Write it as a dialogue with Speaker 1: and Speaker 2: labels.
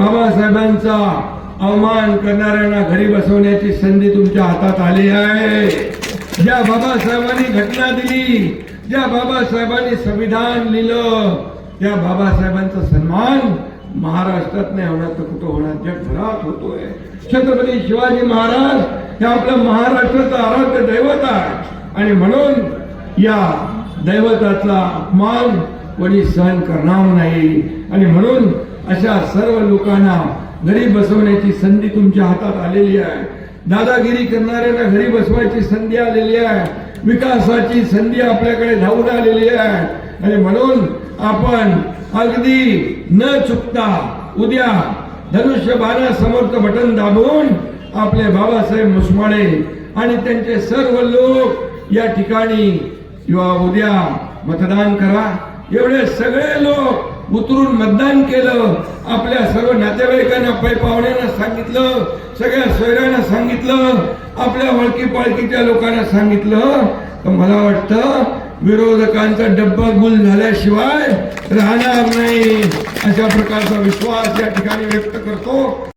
Speaker 1: बाबासाहेबांचा अवमान करणाऱ्यांना घरी बसवण्याची संधी तुमच्या हातात आली आहे। ज्या बाबासाहेबांनी घटना दिली, ज्या बाबासाहेबांनी संविधान लिहिलं, त्या बाबासाहेबांचा सन्मान महाराष्ट्रात नाही होणार तर कुठं होणार, जगभरात होतोय। छत्रपती शिवाजी महाराज हे आपल्या महाराष्ट्राचं आराध्य दैवत आहे आणि म्हणून या दैवताचा अपमान कोणी सहन करणार नाही आणि म्हणून अशा सर्व लोकांना घरी बसवण्याची संधी तुमच्या हातात आलेली आहे। दादागिरी करणाऱ्यांना घरी बसवायची संधी आलेली आहे, विकासाची संधी आपल्याकडे धावून आलेली आहे आणि म्हणून आपण अगदी न चुकता उद्या धनुष्यबाणासमोरचं बटन दाबून आपले बाबासाहेब मुसमाळे आणि त्यांचे सर्व लोक या ठिकाणी किंवा उद्या मतदान करा। एवढे सगळे लोक उतरून मतदान केलं, आपल्या सर्व नातेवाईकांना पै पाहुण्यांना सांगितलं, सगळ्या सोयऱ्यांना सांगितलं, आपल्या ओळखी पाळखीच्या लोकांना सांगितलं, तर मला वाटतं विरोधकांचा डब्बा गुल झाल्याशिवाय राहणार नाही, अशा प्रकारचा विश्वास या ठिकाणी व्यक्त करतो।